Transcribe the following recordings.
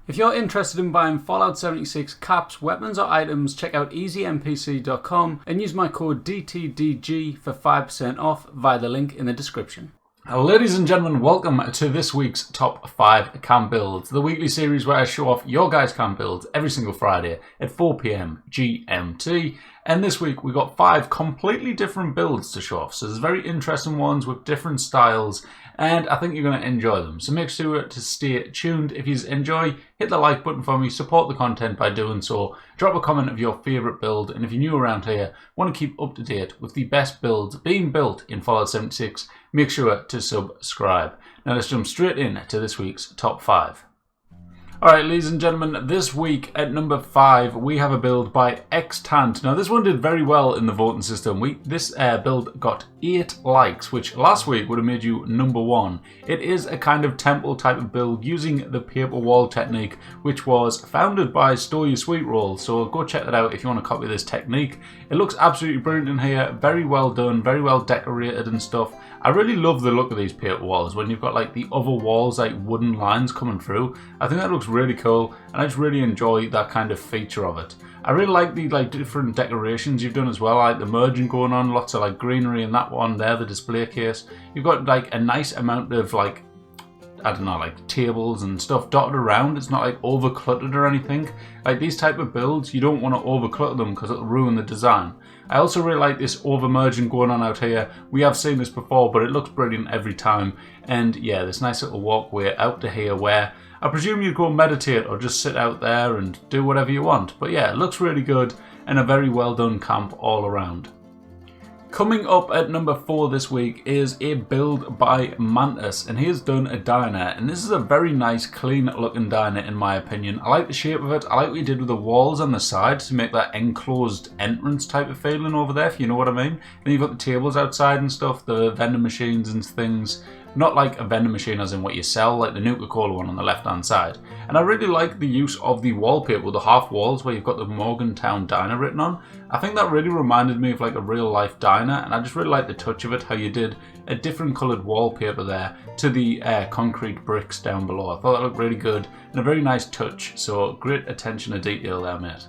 If you're interested in buying Fallout 76 caps, weapons or items, check out easynpc.com and use my code DTDG for 5% off via the link in the description. Ladies and gentlemen, welcome to this week's Top 5 Cam Builds, the weekly series where I show off your guys' cam builds every single Friday at 4 PM GMT. And this week we got 5 completely different builds to show off. So there's very interesting ones with different styles, and I think you're going to enjoy them. So make sure to stay tuned. If you enjoy, hit the like button for me, support the content by doing so. Drop a comment of your favourite build, and if you're new around here, want to keep up to date with the best builds being built in Fallout 76, make sure to subscribe. Now let's jump straight in to this week's Top 5. Alright, ladies and gentlemen, this week at number 5 we have a build by Extant. Now this one did very well in the voting system. This build got 8 likes, which last week would have made you number 1. It is a kind of temple type of build using the paper wall technique, which was founded by Store Your Sweet Roll. So go check that out if you want to copy this technique. It looks absolutely brilliant in here, very well done, very well decorated and stuff. I really love the look of these paper walls when you've got like the other walls like wooden lines coming through. I think that looks really cool, and I just really enjoy that kind of feature of it. I really like the different decorations you've done as well. I like the merging going on, lots of like greenery in that one there, the display case. You've got like a nice amount of like, I don't know, like tables and stuff dotted around. It's not like over cluttered or anything. Like these type of builds, you don't want to over clutter them because it'll ruin the design. I also really like this over merging going on out here. We have seen this before, but it looks brilliant every time. And yeah, this nice little walkway out to here where I presume you'd go meditate or just sit out there and do whatever you want. But yeah, it looks really good and a very well done camp all around. Coming up at number 4 this week is a build by Mantis, and he has done a diner, and this is a very nice clean looking diner in my opinion. I like the shape of it. I like what he did with the walls on the side to make that enclosed entrance type of feeling over there, if you know what I mean. And you've got the tables outside and stuff, the vending machines and things. Not like a vending machine as in what you sell, like the Nuka-Cola one on the left hand side. And I really like the use of the wallpaper with the half walls where you've got the Morgantown Diner written on. I think that really reminded me of like a real life diner, and I just really like the touch of it, how you did a different coloured wallpaper there to the concrete bricks down below. I thought that looked really good and a very nice touch, so great attention to detail there, mate.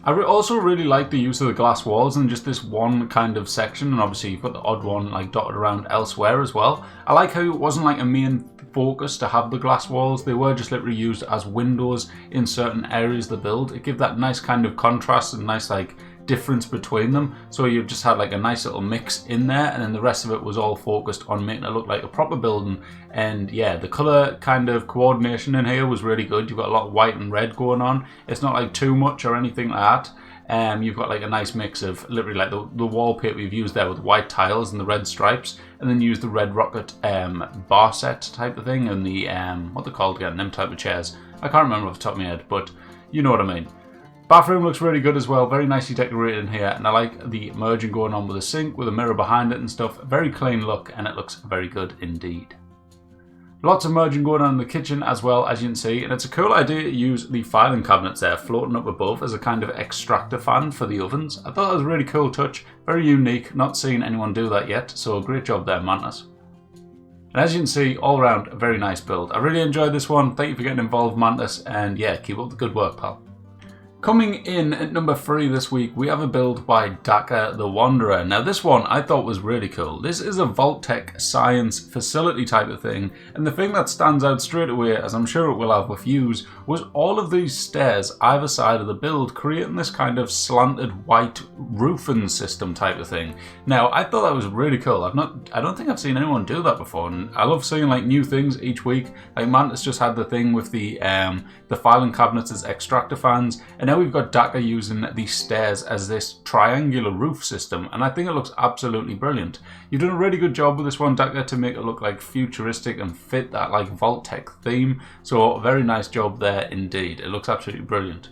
I also really like the use of the glass walls and just this one kind of section, and obviously you've got the odd one like dotted around elsewhere as well. I like how it wasn't like a main focus to have the glass walls. They were just literally used as windows in certain areas of the build. It gave that nice kind of contrast and nice like difference between them, so you just had like a nice little mix in there, and then the rest of it was all focused on making it look like a proper building. And yeah, the color kind of coordination in here was really good. You've got a lot of white and red going on. It's not like too much or anything like that. You've got like a nice mix of literally like the wallpaper you've used there with white tiles and the red stripes, and then use the red rocket bar set type of thing, and the what they're called again, them type of chairs. I can't remember off the top of my head, but you know what I mean. Bathroom looks really good as well, very nicely decorated in here, and I like the merging going on with the sink, with a mirror behind it and stuff. Very clean look, and it looks very good indeed. Lots of merging going on in the kitchen as well, as you can see, and it's a cool idea to use the filing cabinets there floating up above as a kind of extractor fan for the ovens. I thought that was a really cool touch, very unique, not seen anyone do that yet, so great job there, Mantis. And as you can see, all around, a very nice build. I really enjoyed this one. Thank you for getting involved, Mantis, and yeah, keep up the good work, pal. Coming in at number 3 this week, we have a build by Daka the Wanderer. Now this one I thought was really cool. This is a vaulttec science facility type of thing, and the thing that stands out straight away, as I'm sure it will have with views, was all of these stairs either side of the build creating this kind of slanted white roofing system type of thing. Now I thought that was really cool. I don't think I've seen anyone do that before, and I love seeing like new things each week. Like Mantis just had the thing with the filing cabinets as extractor fans, and now we've got Daka using these stairs as this triangular roof system, and I think it looks absolutely brilliant. You've done a really good job with this one, Daka, to make it look like futuristic and fit that like vaulttec theme, so very nice job there indeed. It looks absolutely brilliant.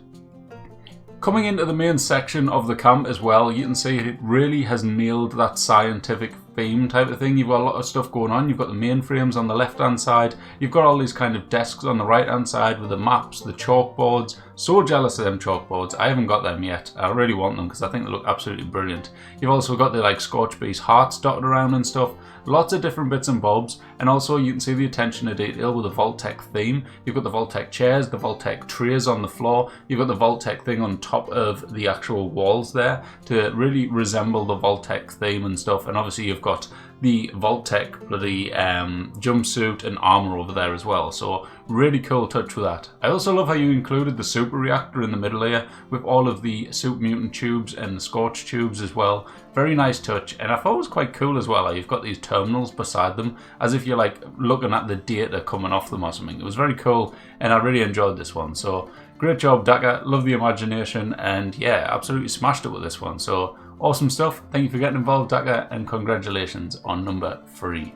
Coming into the main section of the camp as well, you can see it really has nailed that scientific theme type of thing. You've got a lot of stuff going on. You've got the mainframes on the left hand side. You've got all these kind of desks on the right hand side with the maps, the chalkboards, So jealous of them chalkboards. I haven't got them yet. I really want them because I think they look absolutely brilliant. You've also got the like Scorch Beast hearts dotted around and stuff. Lots of different bits and bobs, and also you can see the attention to detail with the vaulttec theme. You've got the vaulttec chairs, the vaulttec trays on the floor. You've got the vaulttec thing on top of the actual walls there to really resemble the vaulttec theme and stuff. And obviously you've got the vaulttec bloody jumpsuit and armor over there as well. So really cool touch with that. I also love how you included the super reactor in the middle here with all of the super mutant tubes and the scorch tubes as well. Very nice touch, and I thought it was quite cool as well. You've got these terminals beside them as if you're like looking at the data coming off them or something. It was very cool, and I really enjoyed this one. So great job, Daka. Love the imagination, and yeah, absolutely smashed it with this one. So awesome stuff. Thank you for getting involved, Daka, and congratulations on number 3.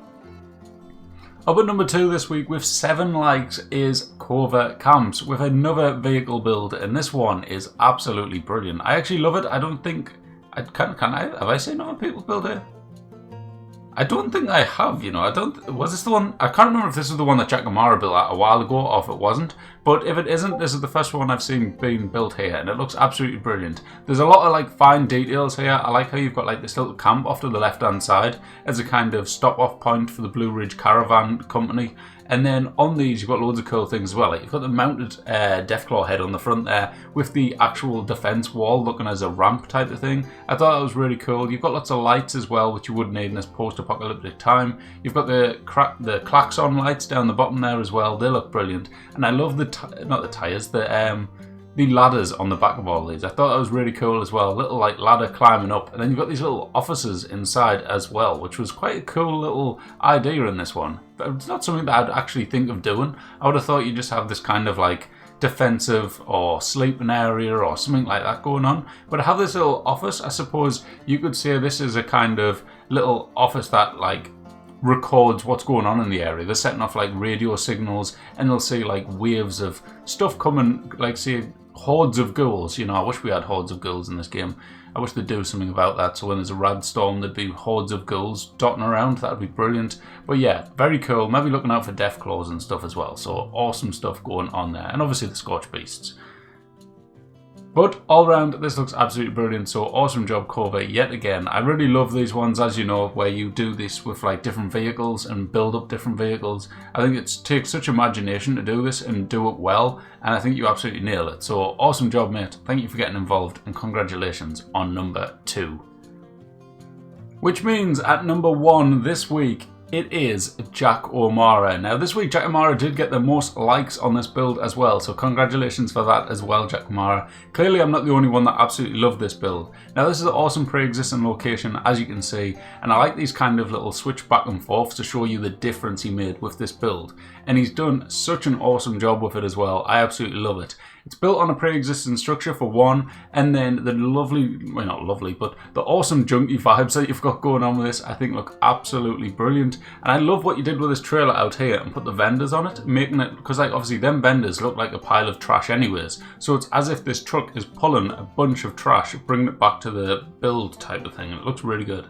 Up at number 2 this week with 7 likes is Cova Camps with another vehicle build, and this one is absolutely brilliant. I actually love it. I don't think have I seen other people build it? I don't think I have, you know. Was this the one? I can't remember if this was the one that Jack Amara built a while ago or if it wasn't. But if it isn't, this is the first one I've seen being built here, and it looks absolutely brilliant. There's a lot of like fine details here. I like how you've got like this little camp off to the left hand side as a kind of stop off point for the Blue Ridge Caravan Company. And then on these, you've got loads of cool things as well. Like you've got the mounted Deathclaw head on the front there with the actual defense wall looking as a ramp type of thing. I thought that was really cool. You've got lots of lights as well, which you would need in this post-apocalyptic time. You've got the klaxon lights down the bottom there as well. They look brilliant. And I love the ladders on the back of all these. I thought that was really cool as well. Little like ladder climbing up, and then you've got these little offices inside as well, which was quite a cool little idea in this one. But it's not something that I'd actually think of doing. I would have thought you just have this kind of like defensive or sleeping area or something like that going on. But to have this little office, I suppose you could say this is a kind of little office that like records what's going on in the area. They're setting off like radio signals, and they'll see like waves of stuff coming, like say hordes of ghouls. You know, I wish we had hordes of ghouls in this game. I wish they'd do something about that. So when there's a rad storm, there'd be hordes of ghouls dotting around. That'd be brilliant. But yeah, very cool. Maybe looking out for Deathclaws and stuff as well. So awesome stuff going on there. And obviously the Scorch Beasts. But all round, this looks absolutely brilliant. So awesome job, Cova, yet again. I really love these ones, as you know, where you do this with like different vehicles and build up different vehicles. I think it takes such imagination to do this and do it well, and I think you absolutely nail it. So awesome job, mate. Thank you for getting involved, and congratulations on number 2. Which means at number 1 this week, it is Jack O'Mara. Now this week Jack O'Mara did get the most likes on this build as well, so congratulations for that as well, Jack O'Mara. Clearly I'm not the only one that absolutely loved this build. Now this is an awesome pre-existing location, as you can see, and I like these kind of little switch back and forth to show you the difference he made with this build. And he's done such an awesome job with it as well. I absolutely love it. It's built on a pre-existing structure for one, and then the lovely, well not lovely, but the awesome junky vibes that you've got going on with this I think look absolutely brilliant. And I love what you did with this trailer out here and put the vendors on it, making it, because like obviously them vendors look like a pile of trash anyways, so it's as if this truck is pulling a bunch of trash, bringing it back to the build type of thing, and it looks really good.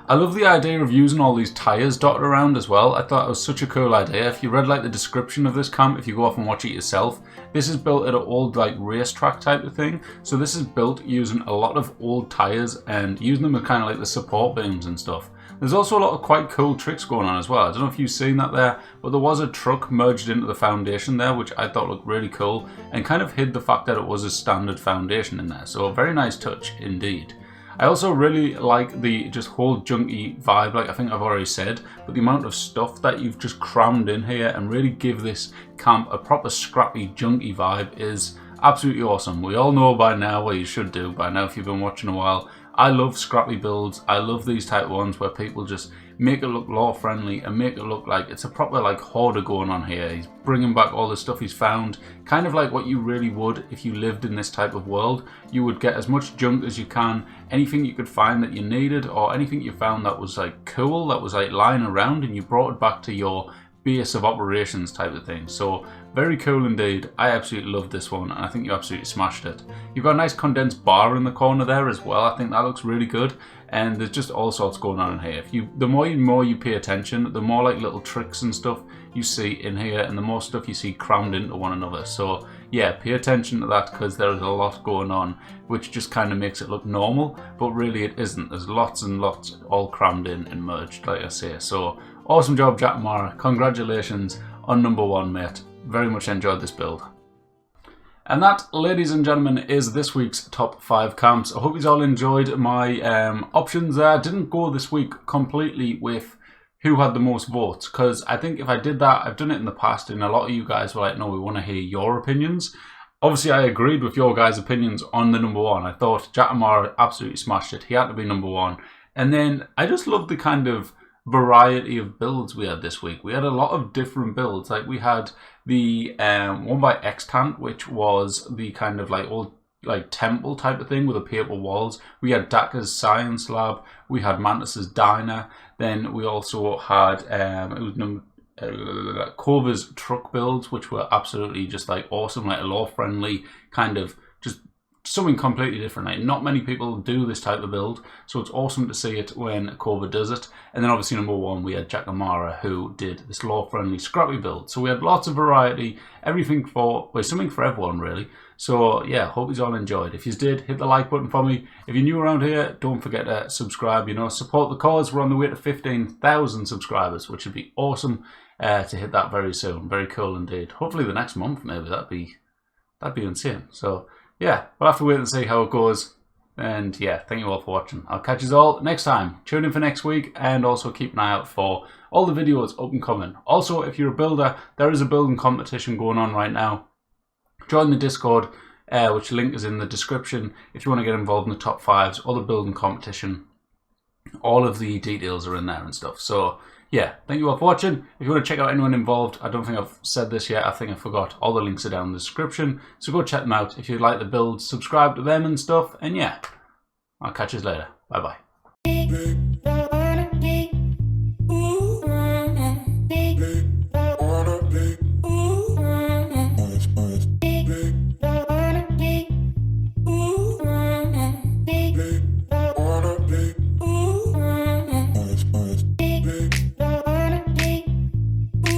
I love the idea of using all these tyres dotted around as well. I thought it was such a cool idea. If you read like the description of this camp, if you go off and watch it yourself, this is built at an old like racetrack type of thing. So this is built using a lot of old tyres and using them as kind of like the support beams and stuff. There's also a lot of quite cool tricks going on as well. I don't know if you've seen that there, but there was a truck merged into the foundation there, which I thought looked really cool and kind of hid the fact that it was a standard foundation in there. So a very nice touch indeed. I also really like the just whole junky vibe, like I think I've already said, but the amount of stuff that you've just crammed in here and really give this camp a proper scrappy junky vibe is absolutely awesome. We all know by now, well you should do by now if you've been watching a while, I love scrappy builds. I love these type of ones where people just make it look lore friendly and make it look like it's a proper like hoarder going on here. He's bringing back all the stuff he's found, kind of like what you really would if you lived in this type of world. You would get as much junk as you can, anything you could find that you needed or anything you found that was like cool, that was like lying around, and you brought it back to your base of operations type of thing. So very cool indeed. I absolutely love this one, and I think you absolutely smashed it. You've got a nice condensed bar in the corner there as well. I think that looks really good, and there's just all sorts going on in here. The more you pay attention, the more like little tricks and stuff you see in here, and the more stuff you see crammed into one another. So yeah, pay attention to that because there is a lot going on, which just kind of makes it look normal, but really it isn't. There's lots and lots all crammed in and merged, like I say. So awesome job, Jack Mara. Congratulations on number 1, mate. Very much enjoyed this build. And that, ladies and gentlemen, is this week's top 5 camps. I hope you all enjoyed my options there. I didn't go this week completely with who had the most votes, because I think if I did that, I've done it in the past, and a lot of you guys were like, no, we want to hear your opinions. Obviously, I agreed with your guys' opinions on the number 1. I thought Jack Mara absolutely smashed it. He had to be number 1. And then I just loved the kind of variety of builds we had this week. We had a lot of different builds. Like we had the one by Extant, which was the kind of like old like temple type of thing with the paper walls. We had Daka's science lab. We had Mantis's diner. Then we also had it was Kova's truck builds, which were absolutely just like awesome, like a law friendly kind of just something completely different. Like not many people do this type of build, so it's awesome to see it when Kova does it. And then obviously number 1 we had Jack Mara, who did this law friendly scrappy build. So we had lots of variety, everything for, well, something for everyone really. So yeah, hope you all enjoyed. If you did, hit the like button for me. If you're new around here, don't forget to subscribe, you know, support the cause. We're on the way to 15,000 subscribers, which would be awesome to hit that very soon. Very cool indeed. Hopefully the next month maybe. That'd be insane. So yeah, we'll have to wait and see how it goes. And yeah, thank you all for watching. I'll catch you all next time. Tune in for next week, and also keep an eye out for all the videos up and coming. Also, if you're a builder, there is a building competition going on right now. Join the Discord, which link is in the description. If you want to get involved in the top 5s or the building competition, all of the details are in there and stuff. So yeah, thank you all for watching. If you want to check out anyone involved, I don't think I've said this yet. I think I forgot. All the links are down in the description. So go check them out. If you like the build, subscribe to them and stuff. And yeah, I'll catch you later. Bye-bye.